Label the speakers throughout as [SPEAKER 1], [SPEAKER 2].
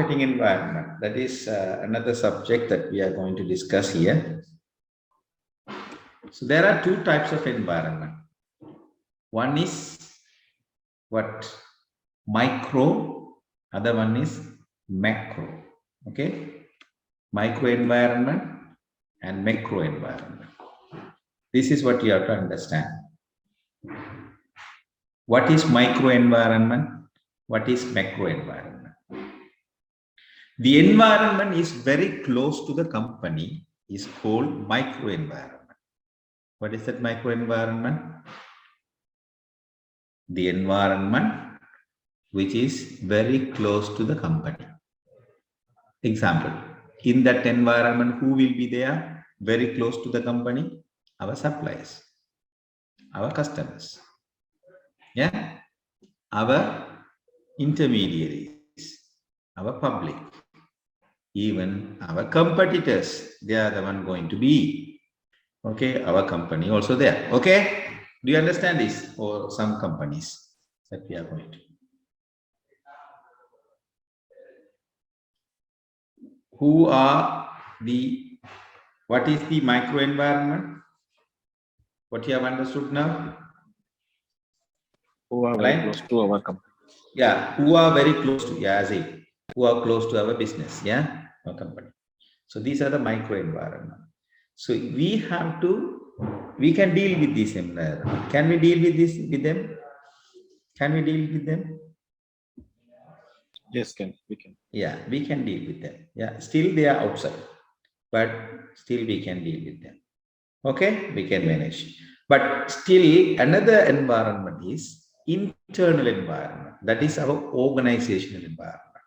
[SPEAKER 1] marketing environment. That is another subject that we are going to discuss here. So there are two types of environment. One is what? Micro, other one is macro. Okay, micro environment and macro environment. This is what you have to understand. What is micro environment? What is macro environment? The environment is very close to the company is called micro environment. What is that micro environment? The environment which is very close to the company. Example, in that environment, who will be there very close to the company? Our suppliers, our customers, yeah, our intermediaries, our public, even our competitors. They are the one going to be, okay, our company also there. Okay, do you understand this? Or some companies that we are going to. Who are the, what is the micro environment? What you have understood now?
[SPEAKER 2] Who are very close to our company.
[SPEAKER 1] Yeah, who are very close to, yeah, as in, who are close to our business, yeah, our company. So these are the micro environment. So we have to, we can deal with this environment. Can we deal with this with them? Can we deal with them?
[SPEAKER 2] Yes, we can.
[SPEAKER 1] Yeah, we can deal with them. Yeah, still they are outside, but still we can deal with them. Okay, we can manage. But still another environment is internal environment. That is our organizational environment.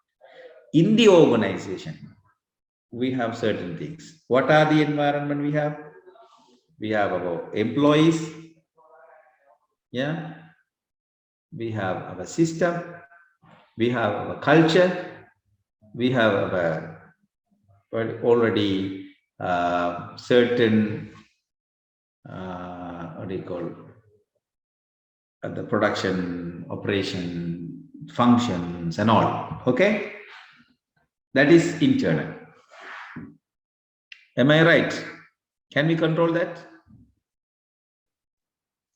[SPEAKER 1] In the organization, we have certain things. What are the environment we have? We have our employees. Yeah. We have our system. We have our culture. We have our already certain what do you call the production, operation, functions and all. Okay, that is internal. Am I right? Can we control that?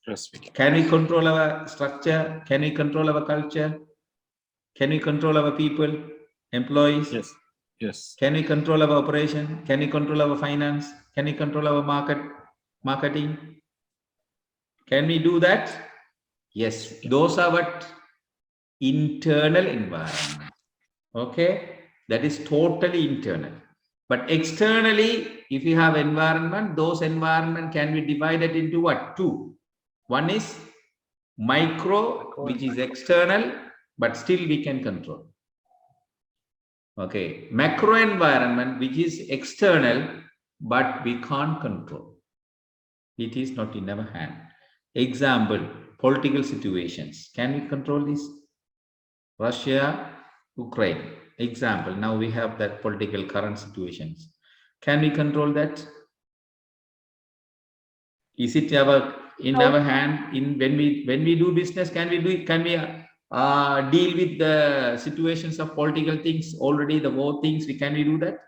[SPEAKER 2] Yes, we can.
[SPEAKER 1] Can we control our structure? Can we control our culture? Can we control our people, employees?
[SPEAKER 2] Yes. Yes.
[SPEAKER 1] Can we control our operation? Can we control our finance? Can we control our marketing? Can we do that? Yes. Those are what? Internal environment. Okay. That is totally internal. But externally, if you have environment, those environment can be divided into what? Two. One is micro, which is external, but still we can control. Okay, macro environment, which is external, but we can't control. It is not in our hand. Example, political situations. Can we control this? Russia, Ukraine. Example, now we have that political current situations. Can we control that? Is it in our hand? When we do business, can we deal with the situations of political things already, the war things? Can we do that?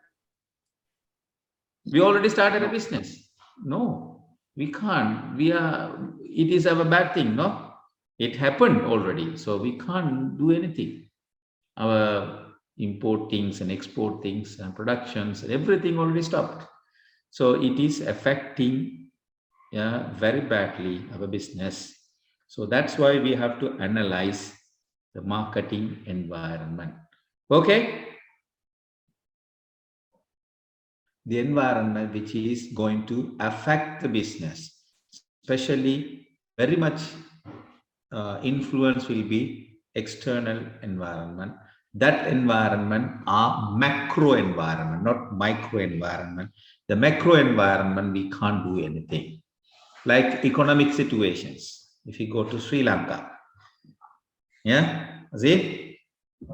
[SPEAKER 1] We already started a business. No, we can't. It is our bad thing. No, it happened already, so we can't do anything. Our import things and export things and productions and everything already stopped. So it is affecting, yeah, very badly our business. So that's why we have to analyze the marketing environment. Okay. The environment which is going to affect the business, especially very much influence will be external environment. That environment are macro environment, not micro environment. The macro environment, we can't do anything. Like economic situations. If you go to Sri Lanka, yeah, see?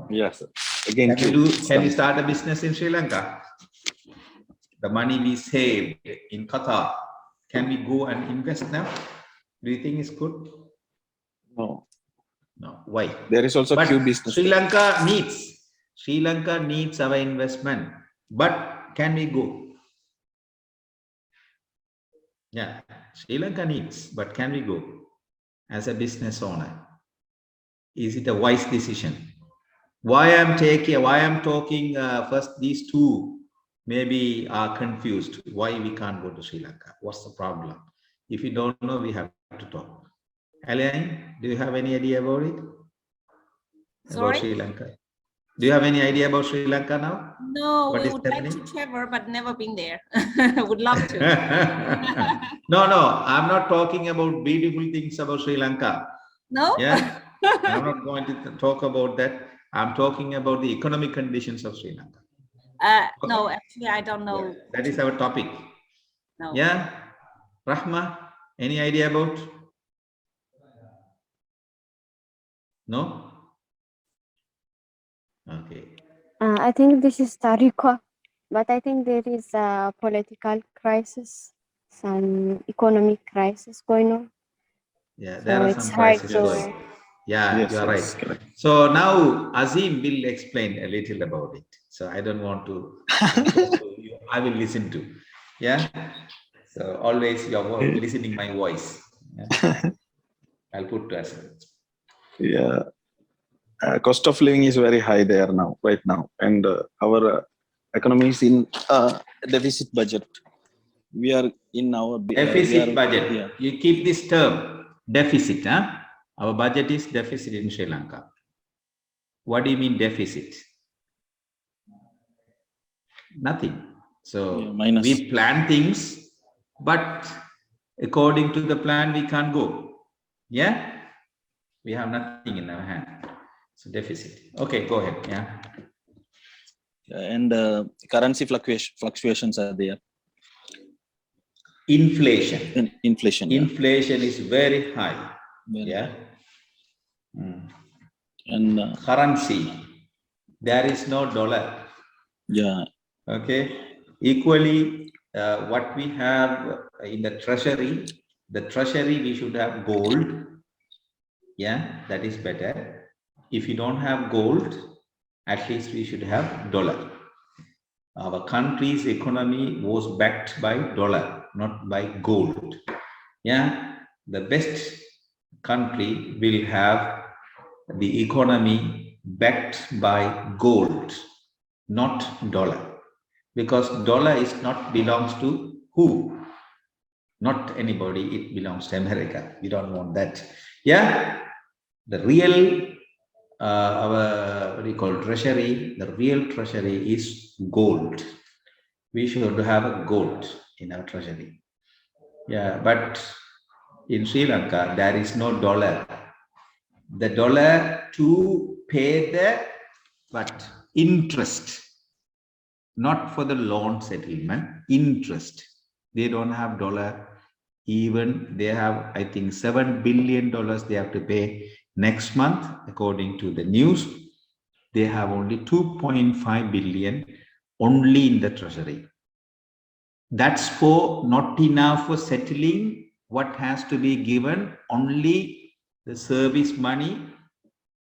[SPEAKER 2] Yes. Again,
[SPEAKER 1] can you start a business in Sri Lanka? The money we saved in Qatar, can we go and invest now? Do you think it's good?
[SPEAKER 2] No.
[SPEAKER 1] No. Why?
[SPEAKER 2] There is also few business.
[SPEAKER 1] Sri Lanka needs Sri Lanka needs our investment, but can we go? Yeah, Sri Lanka needs, but can we go as a business owner? Is it a wise decision? Why I'm talking first, these two maybe are confused. Why we can't go to Sri Lanka? What's the problem? If you don't know, we have to talk. Elaine, do you have any idea about it?
[SPEAKER 3] Sorry?
[SPEAKER 1] About Sri Lanka? Do you have any idea about Sri Lanka now?
[SPEAKER 3] No,
[SPEAKER 1] What
[SPEAKER 3] we
[SPEAKER 1] is
[SPEAKER 3] would
[SPEAKER 1] happening?
[SPEAKER 3] like to travel, but never been there. Would love to.
[SPEAKER 1] No, I'm not talking about beautiful things about Sri Lanka.
[SPEAKER 3] No?
[SPEAKER 1] Yeah, I'm not going to talk about that. I'm talking about the economic conditions of Sri Lanka.
[SPEAKER 3] No, actually, I don't know.
[SPEAKER 1] Yeah, that is our topic.
[SPEAKER 3] No.
[SPEAKER 1] Yeah, Rahma, any idea about? No? Okay.
[SPEAKER 4] I think this is Tariko, but I think there is a political crisis, some economic crisis going on.
[SPEAKER 1] Yeah, there
[SPEAKER 4] So
[SPEAKER 1] are
[SPEAKER 4] it's
[SPEAKER 1] some
[SPEAKER 4] hard
[SPEAKER 1] crises
[SPEAKER 4] to.
[SPEAKER 1] going. Yeah,
[SPEAKER 2] Yes,
[SPEAKER 1] you are
[SPEAKER 2] yes,
[SPEAKER 1] right.
[SPEAKER 2] correct.
[SPEAKER 1] So now Azim will explain a little about it. So I don't want to. I will listen to. Yeah. So always you are listening my voice. Yeah? I'll put to us.
[SPEAKER 2] Yeah, cost of living is very high there now, right now, and our economy is in deficit budget. We are in our
[SPEAKER 1] Deficit budget.
[SPEAKER 2] Yeah.
[SPEAKER 1] You keep this term deficit. Huh? Our budget is deficit in Sri Lanka. What do you mean deficit? Nothing. So
[SPEAKER 2] Yeah, minus.
[SPEAKER 1] we plan things, but according to the plan, we can't go. Yeah, we have nothing in our hand. So deficit. Okay, go ahead. Yeah.
[SPEAKER 2] And currency fluctuations are there.
[SPEAKER 1] Inflation.
[SPEAKER 2] Inflation. Yeah.
[SPEAKER 1] Inflation is very high.
[SPEAKER 2] Very
[SPEAKER 1] Yeah.
[SPEAKER 2] high. And
[SPEAKER 1] currency. There is no dollar.
[SPEAKER 2] yeah.
[SPEAKER 1] Okay. Equally, what we have in the treasury we should have gold. Yeah, that is better. If you don't have gold, at least we should have dollar. Our country's economy was backed by dollar, not by gold. Yeah, the best country will have the economy backed by gold, not dollar. Because dollar is not belongs to who? Not anybody, it belongs to America. We don't want that. Yeah, the real our what do you call treasury? The real treasury is gold. We should have a gold in our treasury. Yeah, but in Sri Lanka there is no dollar. The dollar to pay the what interest, not for the loan settlement, interest. They don't have dollar. Even they have, I think, $7 billion they have to pay next month, according to the news. They have only 2.5 billion only in the treasury. That's for not enough for settling what has to be given, only the service money,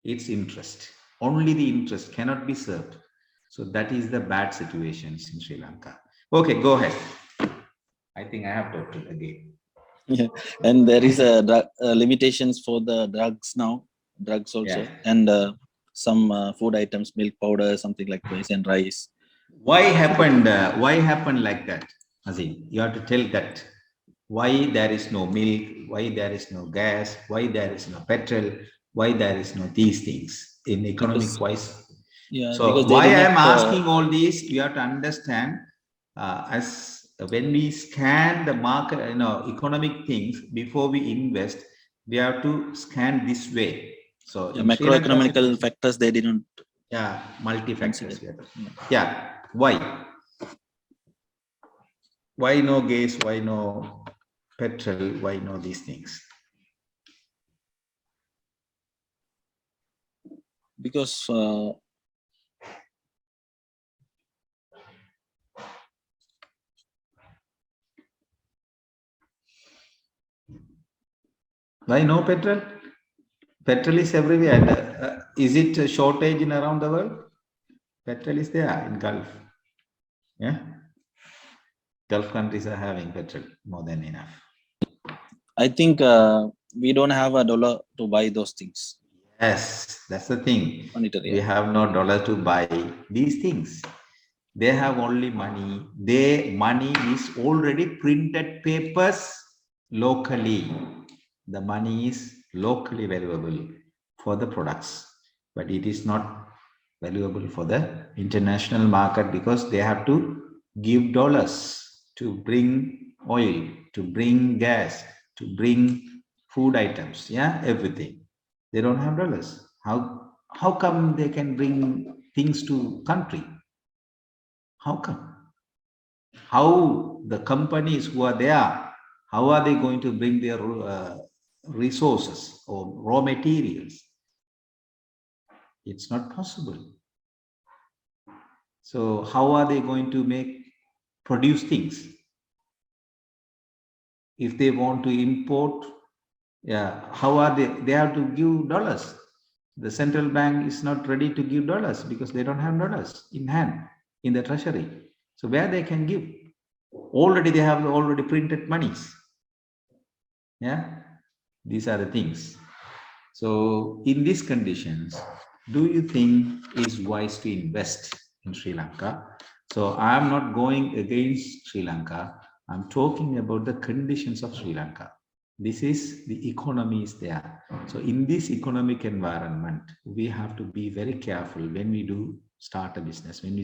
[SPEAKER 1] its interest. Only the interest cannot be served. So that is the bad situations in Sri Lanka. Okay, go ahead. I think I have talked again.
[SPEAKER 2] Yeah, and there is a limitations for the drugs now. Drugs also,
[SPEAKER 1] Yeah.
[SPEAKER 2] and some food items, milk powder, something like rice and rice.
[SPEAKER 1] Why happened like that, Azim? You have to tell that. Why there is no milk? Why there is no gas? Why there is no petrol? Why there is no these things in economic wise?
[SPEAKER 2] Yeah.
[SPEAKER 1] So why I am asking all these, you have to understand as when we scan the market, economic things before we invest, we have to scan this way. So
[SPEAKER 2] macroeconomical factors they didn't.
[SPEAKER 1] Yeah, multi-factors. Yeah. Why? Why no gas? Why no petrol? Why no these things?
[SPEAKER 2] Because
[SPEAKER 1] why no petrol? Petrol is everywhere. And, is it a shortage in around the world? Petrol is there in Gulf. Yeah. Gulf countries are having petrol more than enough.
[SPEAKER 2] I think we don't have a dollar to buy those things.
[SPEAKER 1] Yes, that's the thing.
[SPEAKER 2] Monetary.
[SPEAKER 1] We have no dollar to buy these things. They have only money. Their money is already printed papers locally. The money is locally valuable for the products, but it is not valuable for the international market because they have to give dollars to bring oil, to bring gas, to bring food items, yeah, everything. They don't have dollars. How come they can bring things to country? How come? How the companies who are there, how are they going to bring their resources or raw materials? It's not possible. So how are they going to produce things? If they want to import, yeah, how are they? They have to give dollars. The central bank is not ready to give dollars because they don't have dollars in hand in the treasury. So where they can give? Already they have already printed monies. Yeah, these are the things. So in these conditions, do you think it's wise to invest in Sri Lanka? So I am not going against Sri Lanka. I'm talking about the conditions of Sri Lanka. This is the economy is there. So in this economic environment, we have to be very careful when we start a business, when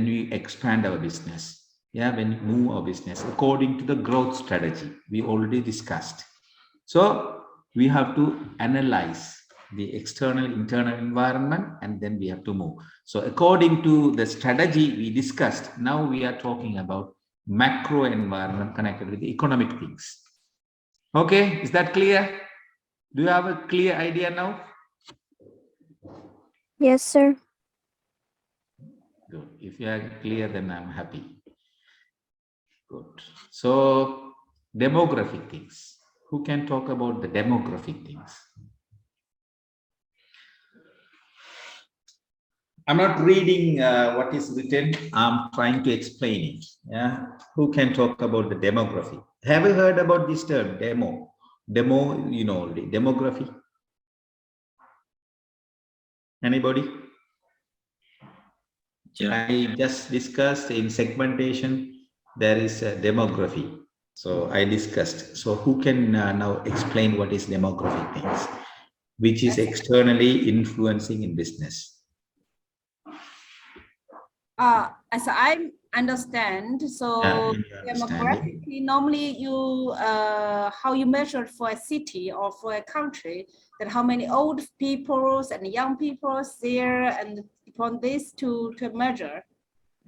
[SPEAKER 1] we expand our business, yeah, when we move our business according to the growth strategy we already discussed. So we have to analyze the external, internal environment, and then we have to move. So according to the strategy we discussed, now we are talking about macro environment connected with the economic things. Okay, is that clear? Do you have a clear idea now?
[SPEAKER 4] Yes, sir.
[SPEAKER 1] Good. If you are clear, then I'm happy. Good. So demographic things. Who can talk about the demographic things? I'm not reading what is written. I'm trying to explain it. Yeah. Who can talk about the demography? Have you heard about this term, demo? Demo, you know, the demography. Anybody?
[SPEAKER 2] Yeah.
[SPEAKER 1] I just discussed in segmentation, there is a demography. So I discussed. So who can now explain what is demographic things, which is externally influencing in business?
[SPEAKER 3] As I understand, so demographically, normally you how you measure for a city or for a country, that how many old people and young people there, and upon this to measure.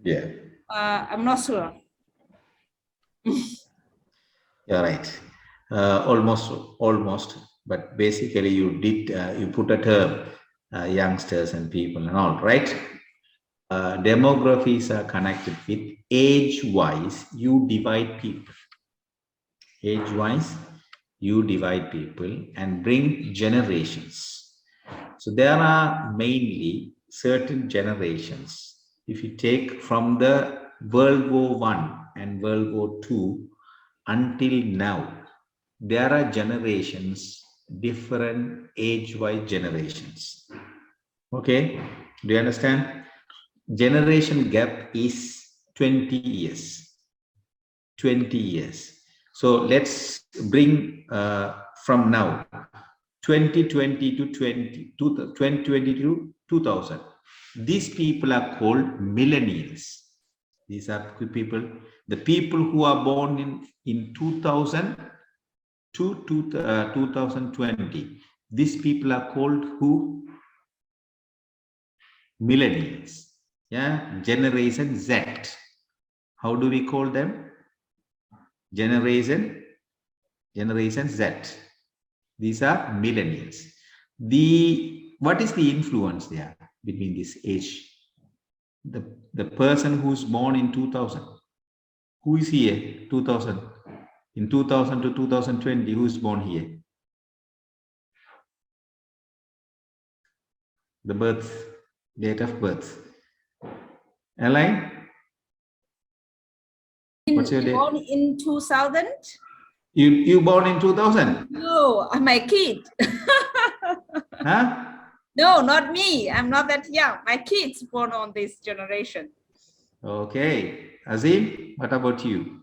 [SPEAKER 1] Yeah.
[SPEAKER 3] I'm not sure.
[SPEAKER 1] You're right. Almost, but basically you did you put a term, youngsters and people and all, right? Demographies are connected with age-wise. You divide people. Age-wise, you divide people and bring generations. So there are mainly certain generations. If you take from the World War I and World War II until now, there are generations, different age-wise generations. Okay, do you understand? Generation gap is 20 years. 20 years. So let's bring from now 2020 to 2020 to 2000. These people are called millennials. These are people, the people who are born in 2000 to 2020. These people are called who? Millennials. Yeah, Generation Z. How do we call them? Generation Z. These are millennials. What is the influence there between this age? The person who's born in 2000. Who is here? 2000. In 2000 to 2020, who is born here? The birth Date of birth. Elaine? What's your date?
[SPEAKER 3] Born in 2000?
[SPEAKER 1] You born in 2000?
[SPEAKER 3] No, my kid.
[SPEAKER 1] Huh?
[SPEAKER 3] No, not me. I'm not that young. My kids born on this generation.
[SPEAKER 1] Okay. Azim, what about you?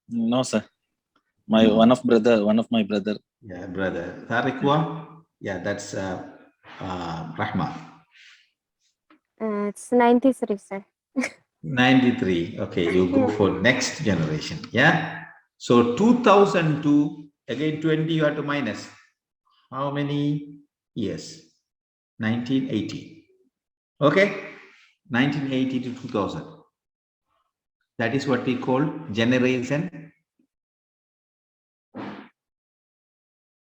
[SPEAKER 2] No, sir. My
[SPEAKER 1] No.
[SPEAKER 2] one of my brother.
[SPEAKER 1] Yeah, brother. Tariqwa? Yeah, that's Rahma.
[SPEAKER 4] It's 93, sir.
[SPEAKER 1] 93. Okay, you go for next generation. Yeah. So 2002, again 20 you have to minus. How many years? 1980. Okay. 1980 to 2000. That is what we call generation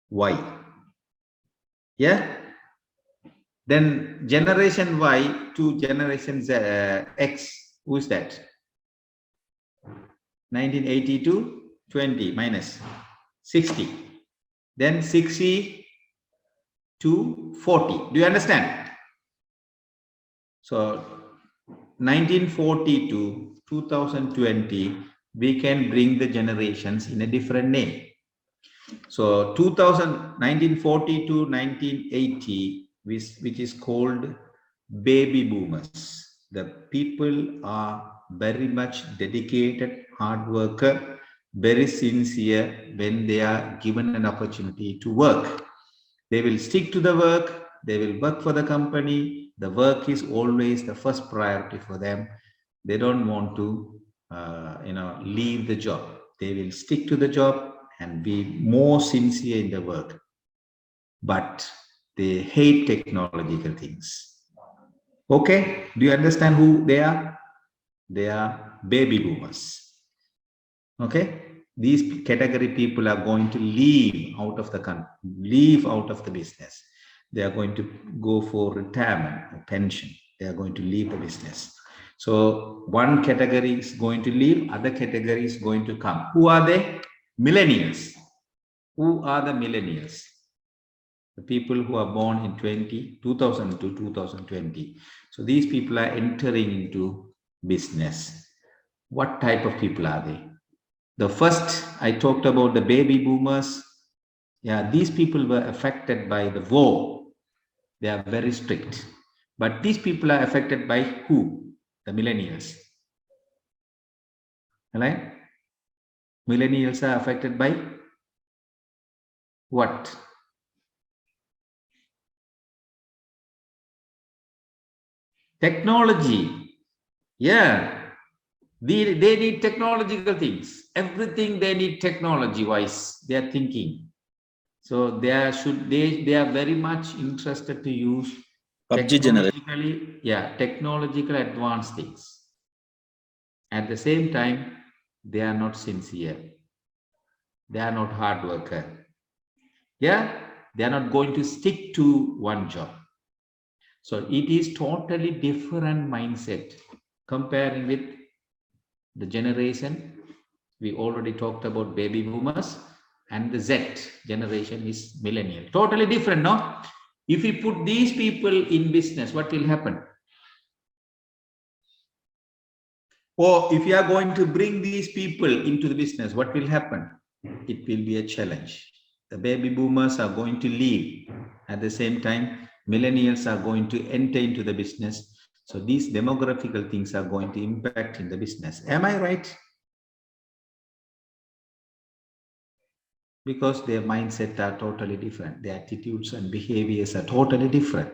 [SPEAKER 1] Y. Yeah. Then generation Y to generation Z, X. Who is that? 1980 to 20 minus 60. Then 60 to 40. Do you understand? So 1940 to 2020, we can bring the generations in a different name. So 1940 to 1980, which is called baby boomers. The people are very much dedicated, hard worker, very sincere when they are given an opportunity to work. They will stick to the work, they will work for the company. The work is always the first priority for them. They don't want to leave the job. They will stick to the job and be more sincere in the work. But they hate technological things. Okay, do you understand who they are? They are baby boomers. Okay, these category people are going to leave out of the country, leave out of the business. They are going to go for retirement or pension. They are going to leave the business. So one category is going to leave, other category is going to come. Who are they? Millennials. Who are the millennials? The people who are born in 2000 to 2020. So these people are entering into business. What type of people are they? The first, I talked about the baby boomers. Yeah, these people were affected by the war. They are very strict. But these people are affected by who? The millennials. Right? Millennials are affected by what? Technology. Yeah. They need technological things. Everything they need technology-wise. They are thinking. So they are very much interested to use technological advanced things. At the same time, they are not sincere. They are not hard worker. Yeah, they are not going to stick to one job. So it is totally different mindset comparing with the generation. We already talked about baby boomers, and the Z generation is millennial. Totally different, no? If we put these people in business, what will happen? Or if you are going to bring these people into the business, what will happen? It will be a challenge. The baby boomers are going to leave. At the same time, millennials are going to enter into the business. So these demographical things are going to impact in the business. Am I right? Because their mindset are totally different. Their attitudes and behaviors are totally different.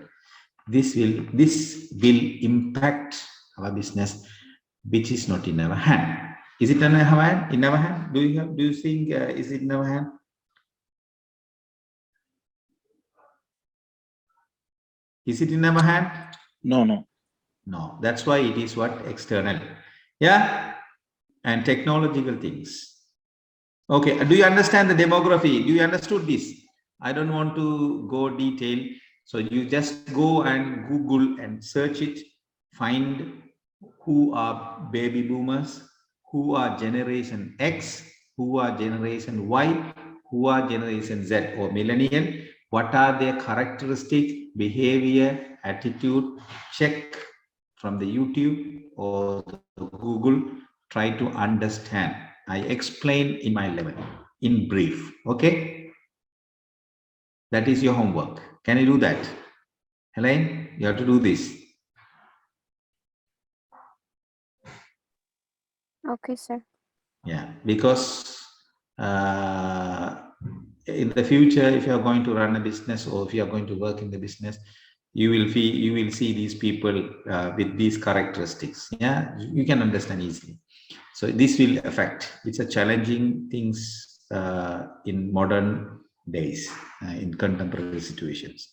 [SPEAKER 1] This will impact our business, which is not in our hand. Is it in our hand? In our hand? Do you think is it in our hand? Is it in our hand?
[SPEAKER 2] No.
[SPEAKER 1] That's why it is what? External. Yeah, and technological things. Okay, do you understand the demography? Do you understood this? I don't want to go detail. So you just go and Google and search it, find who are baby boomers, who are generation X, who are generation Y, who are generation Z or millennial, what are their characteristic, behavior, attitude, check from the YouTube or the Google, try to understand. I explain in my level, in brief, okay? That is your homework. Can you do that? Helene, you have to do this.
[SPEAKER 4] Okay, sir.
[SPEAKER 1] Yeah, because in the future, if you are going to run a business or if you are going to work in the business, you will see these people with these characteristics. Yeah, you can understand easily. So this will affect. It's a challenging things in modern days, in contemporary situations.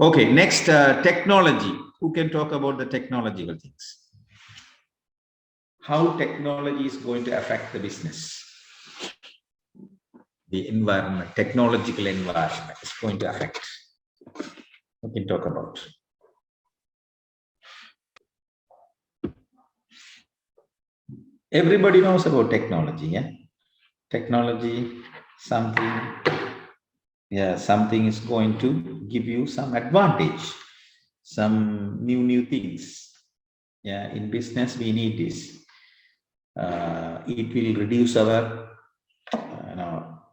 [SPEAKER 1] Okay, next, technology. Who can talk about the technological things? How technology is going to affect the business? The environment, technological environment is going to affect. We can talk about. Everybody knows about technology, yeah? Technology, something, yeah, something is going to give you some advantage, some new things. Yeah, in business, we need this. It will reduce our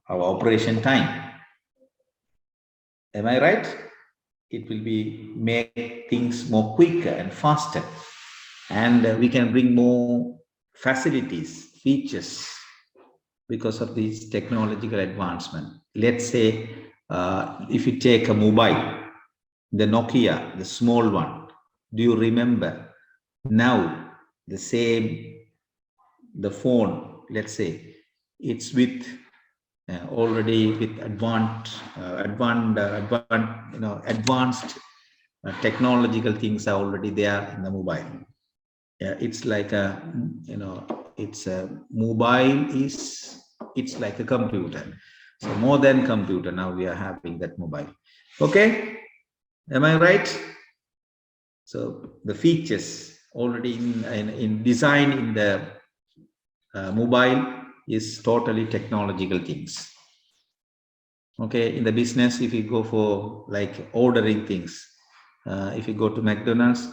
[SPEAKER 1] operation time. Am I right? It will be make things more quicker and faster, and we can bring more facilities, features because of this technological advancement. Let's say if you take a mobile, the Nokia, the small one, do you remember? Now the phone, let's say, it's with already with advanced technological things are already there in the mobile. Yeah, it's like a, it's a mobile it's like a computer. So more than computer, now we are having that mobile. Okay, am I right? So the features already in design in the mobile is totally technological things. Okay, in the business, if you go for like ordering things, if you go to McDonald's,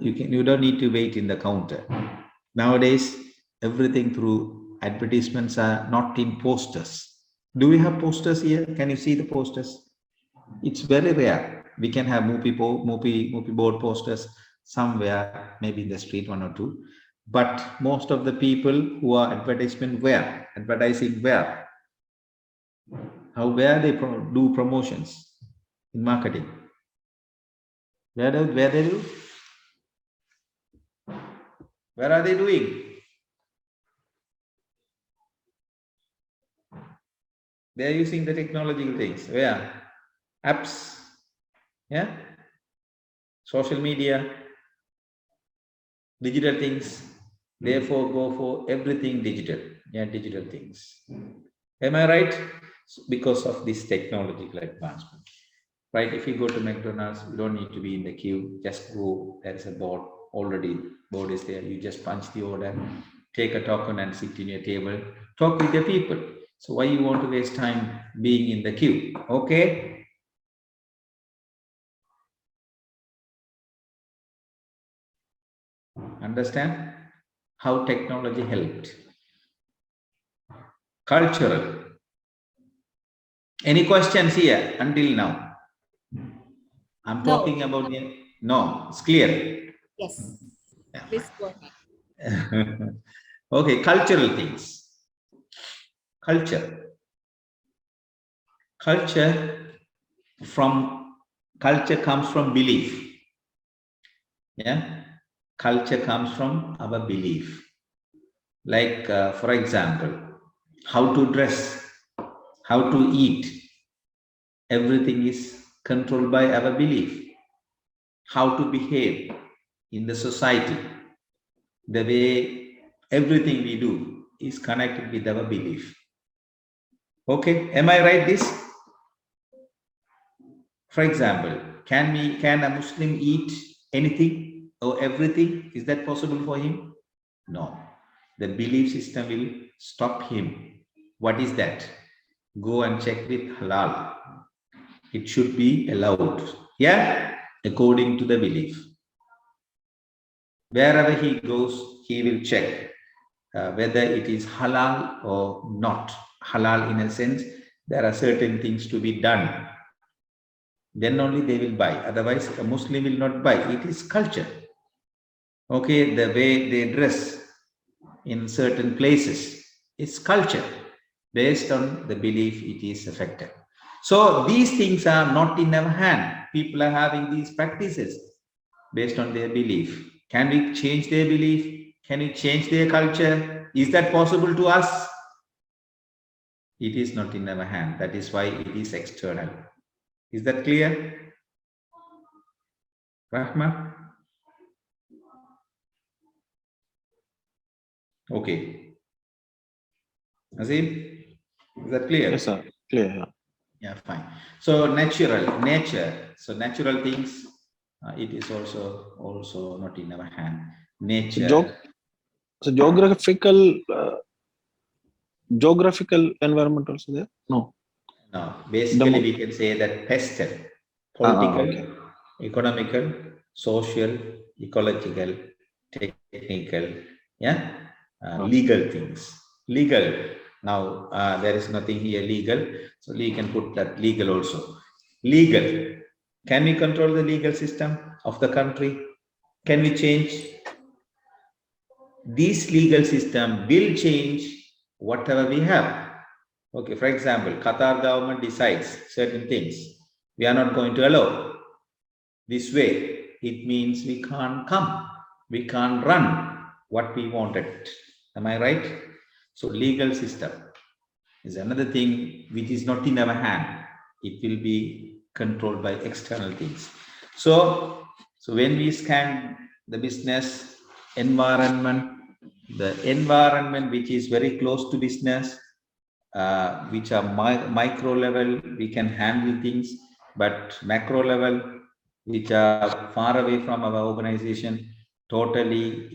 [SPEAKER 1] you don't need to wait in the counter. Nowadays, everything through advertisements are not in posters. Do we have posters here? Can you see the posters? It's very rare. We can have movie board posters somewhere, maybe in the street, one or two. But most of the people who are advertising where? Where they do promotions in marketing? Where they do? Where are they doing? They are using the technological things. Where? Apps. Yeah. Social media. Digital things. Therefore, go for everything digital. Yeah, digital things. Am I right? Because of this technological advancement. Right? If you go to McDonald's, you don't need to be in the queue. Just go. There is a board already. Board is there. You just punch the order, take a token, and sit in your table. Talk with the people. So why you want to waste time being in the queue? Okay. Understand how technology helped? Cultural. Any questions here until now? I'm talking about no, it's clear.
[SPEAKER 3] Yes.
[SPEAKER 1] Yeah.
[SPEAKER 3] Please go ahead.
[SPEAKER 1] Okay, cultural things. Culture comes from belief. Yeah, culture comes from our belief. Like, for example, how to dress, how to eat, everything is controlled by our belief. How to behave in the society, the way everything we do is connected with our belief. Okay, am I right this? For example, can a Muslim eat anything or everything? Is that possible for him? No. The belief system will stop him. What is that? Go and check with halal. It should be allowed. Yeah? according to the belief. Wherever he goes, he will check whether it is halal or not. Halal in a sense, there are certain things to be done. Then only they will buy. Otherwise, a Muslim will not buy. It is culture. Okay, the way they dress in certain places, it's culture. Based on the belief, it is affected. So these things are not in our hand. People are having these practices based on their belief. Can we change their belief? Can we change their culture? Is that possible to us? It is not in our hand. That is why it is external. Is that clear? Rahma? Okay. Azim, is that clear?
[SPEAKER 2] Yes, sir. Clear. Yeah.
[SPEAKER 1] Yeah, fine. So nature. So natural things, it is also not in our hand. Nature.
[SPEAKER 2] So geographical environment also there? No.
[SPEAKER 1] No, basically we can say that pestle, political,
[SPEAKER 2] Okay.
[SPEAKER 1] economical, social, ecological, technical, yeah, legal things. Legal. Now there is nothing here legal, so we can put that legal also. Legal. Can we control the legal system of the country? Can we change? This legal system will change whatever we have. Okay, for example, Qatar government decides certain things. We are not going to allow this way. It means we can't come. We can't run what we wanted. Am I right? So legal system is another thing which is not in our hand. It will be controlled by external things. So when we scan the business environment, the environment which is very close to business, which are micro level, we can handle things, but macro level, which are far away from our organization, totally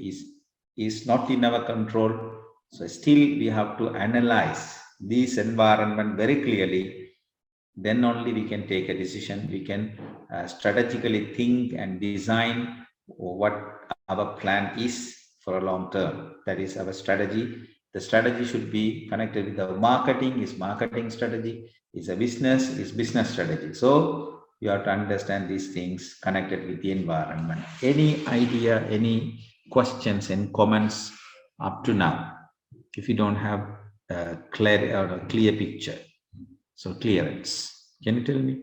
[SPEAKER 1] is not in our control. So still we have to analyze this environment very clearly. Then only we can take a decision. We can strategically think and design what our plan is for a long term. That is our strategy. The strategy should be connected with our marketing, is marketing strategy, is a business, is business strategy. So you have to understand these things connected with the environment. Any idea, any questions and comments up to now? If you don't have a clear picture. So clearance, can you tell me?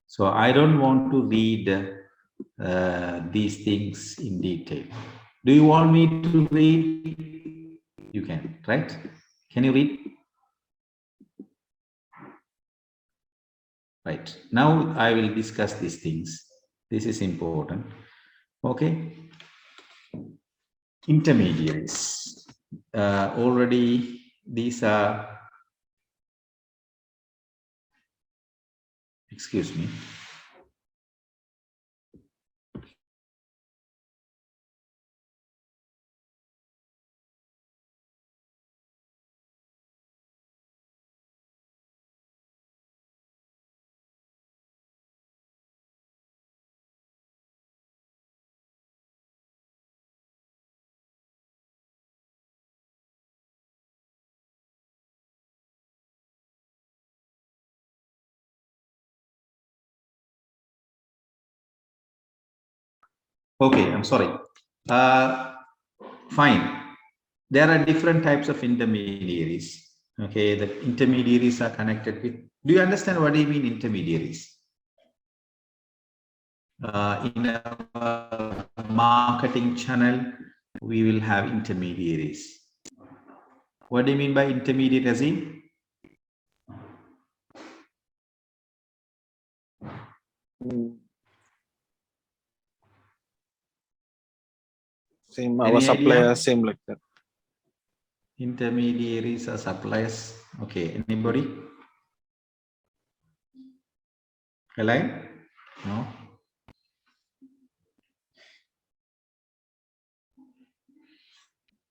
[SPEAKER 1] So I don't want to read these things in detail. Do you want me to read? You can, right? Can you read? Right. Now I will discuss these things. This is important. Okay. Intermediaries. Already these are, excuse me. Okay, I'm sorry. Fine. There are different types of intermediaries. Okay, the intermediaries are connected with. Do you understand what do you mean intermediaries? In our marketing channel, we will have intermediaries. What do you mean by intermediate, Azim?
[SPEAKER 2] Same,
[SPEAKER 1] Any
[SPEAKER 2] our supplier,
[SPEAKER 1] idea?
[SPEAKER 2] same like that.
[SPEAKER 1] Intermediaries are suppliers. Okay, anybody? Hello? No?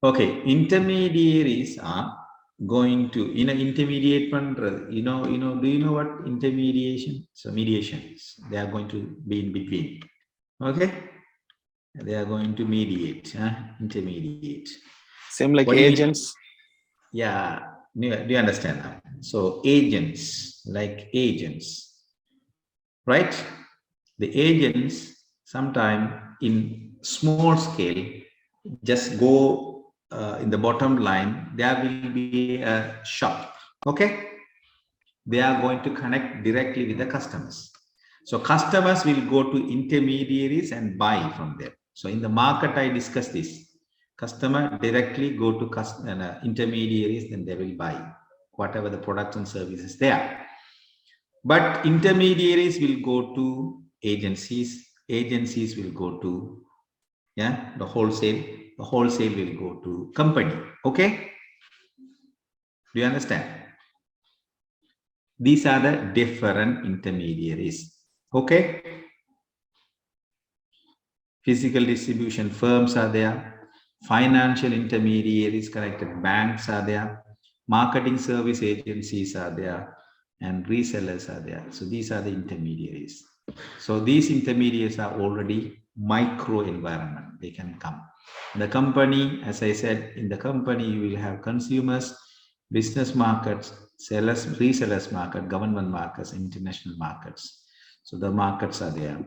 [SPEAKER 1] Okay, intermediaries are going to intermediate one, do you know what intermediation? So mediations, they are going to be in between. Okay, they are going to mediate, intermediate.
[SPEAKER 2] Same like
[SPEAKER 1] What do you mean?
[SPEAKER 2] agents.
[SPEAKER 1] Yeah, do you understand that? So agents, like agents, right? The agents sometime in small scale just go in the bottom line, there will be a shop. Okay, they are going to connect directly with the customers. So customers will go to intermediaries and buy from them. So in the market, I discussed this. Customer directly go to intermediaries, then they will buy whatever the products and services there. But intermediaries will go to agencies. Agencies will go to the wholesale. The wholesale will go to company. Okay, do you understand? These are the different intermediaries. Okay, physical distribution firms are there, financial intermediaries, connected banks are there, marketing service agencies are there, and resellers are there. So these are the intermediaries. So these intermediaries are already micro environment. They can come. The company, as I said, in the company you will have consumers, business markets, sellers, resellers market, government markets, international markets. So the markets are there.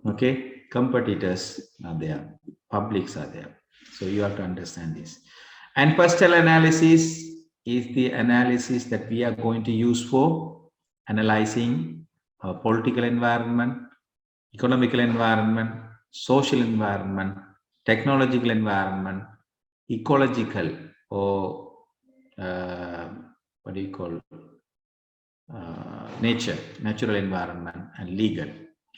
[SPEAKER 1] Okay, competitors are there, publics are there. So you have to understand this. And postal analysis is the analysis that we are going to use for analyzing political environment, economical environment, social environment, technological environment, ecological, or what do you call, natural environment, and legal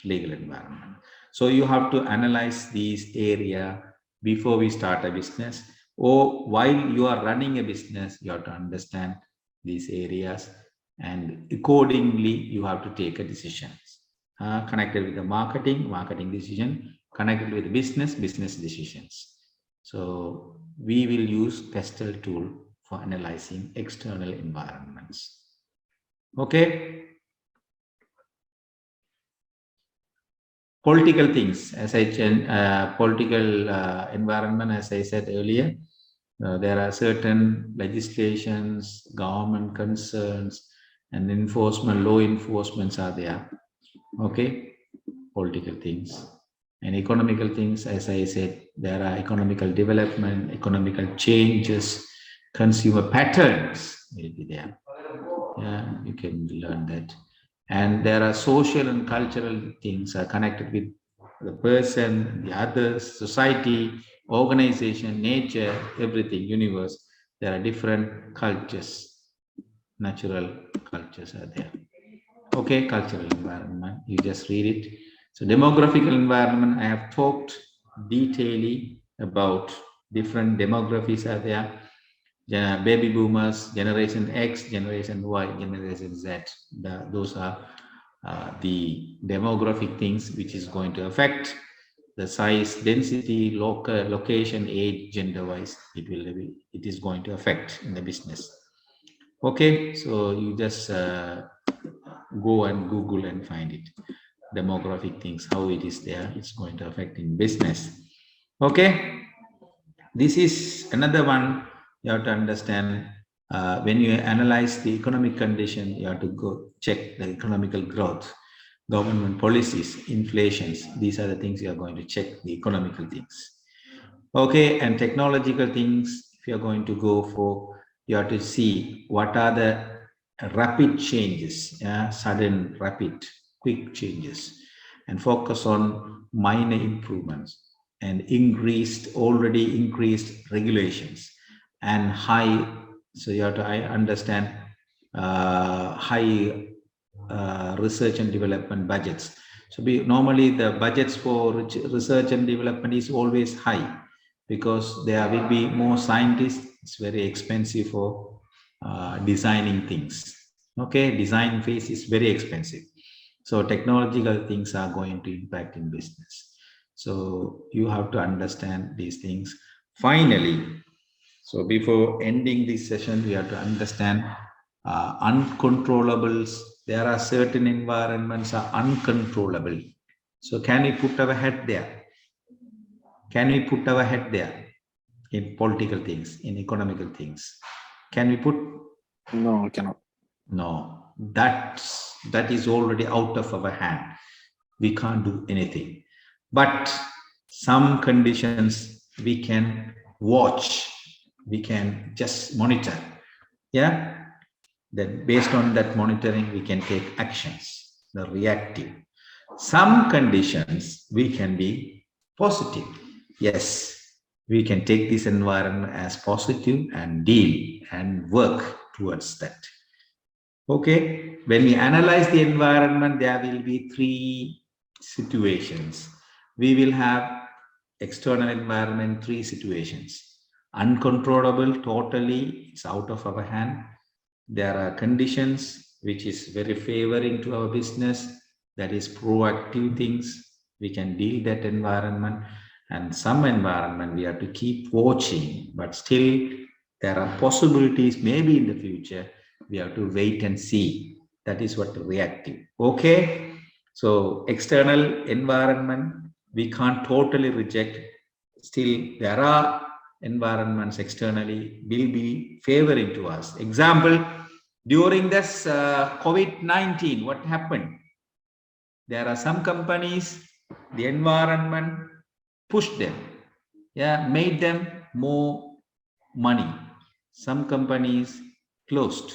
[SPEAKER 1] environment. So you have to analyze these area before we start a business, or while you are running a business, you have to understand these areas, and accordingly you have to take a decision. Connected with the marketing decision, connected with business decisions. So we will use PESTEL tool for analyzing external environments. Okay. Political things, as I said, political environment, as I said earlier, there are certain legislations, government concerns, and enforcement, law enforcements are there. Okay, political things. And economical things, as I said, there are economical development, economical changes, consumer patterns will be there. Yeah, you can learn that. And there are social and cultural things are connected with the person, the others, society, organization, nature, everything, universe. There are different cultures, natural cultures are there. Okay, cultural environment, you just read it. So demographical environment, I have talked detailedly about different demographies are there. Baby boomers, generation X, generation Y, generation Z. Those are the demographic things which is going to affect the size, density, location, age, gender wise. It is going to affect in the business. Okay, so you just go and Google and find it. Demographic things, how it is there, it's going to affect in business. Okay, this is another one you have to understand. When you analyze the economic condition, you have to go check the economical growth, government policies, inflations. These are the things you are going to check, the economical things. Okay, and technological things, if you are going to go for, you have to see what are the rapid changes, sudden, rapid, quick changes, and focus on minor improvements and already increased regulations and high. So you have to understand high research and development budgets. So normally the budgets for research and development is always high because there will be more scientists. It's very expensive for designing things. Okay, design phase is very expensive. So technological things are going to impact in business. So you have to understand these things. Finally, So before ending this session, we have to understand uncontrollables. There are certain environments are uncontrollable. So can we put our head there? Can we put our head there in political things, in economical things? Can we put?
[SPEAKER 2] No, I cannot.
[SPEAKER 1] No, that is already out of our hand. We can't do anything. But some conditions we can watch, we can just monitor. Yeah. Then based on that monitoring, we can take actions, the reactive. Some conditions we can be positive. Yes, we can take this environment as positive and deal and work towards that. Okay, when we analyze the environment, there will be three situations. We will have external environment, three situations. Uncontrollable, totally, it's out of our hand. There are conditions which is very favoring to our business, that is proactive things. We can deal that environment, and some environment we have to keep watching, but still there are possibilities maybe in the future. We have to wait and see. That is what reactive. Okay. So external environment, we can't totally reject. Still, there are environments externally will be favoring to us. Example, during this COVID-19, what happened? There are some companies, the environment pushed them, yeah, made them more money. Some companies closed.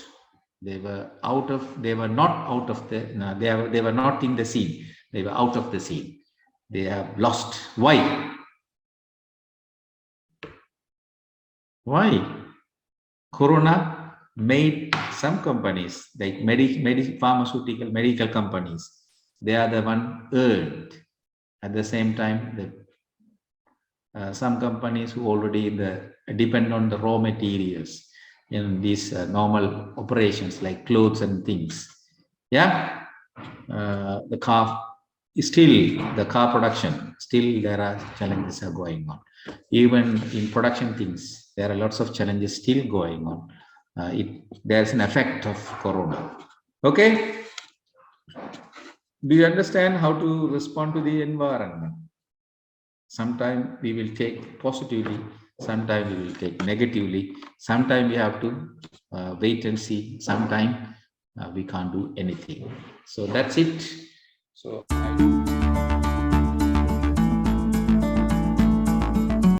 [SPEAKER 1] They were out of, they were not out of the, no, they were not in the scene. They were out of the scene. They have lost. Why? Why? Corona made some companies like pharmaceutical, medical companies, they are the one earned. At the same time, some companies who already depend on the raw materials in these normal operations like clothes and things. Yeah, the car production, still there are challenges are going on. Even in production things, there are lots of challenges still going on. There's an effect of Corona. Okay. Do you understand how to respond to the environment? Sometimes we will take positively, sometimes we will take negatively, sometimes we have to wait and see, sometimes we can't do anything. So that's it. So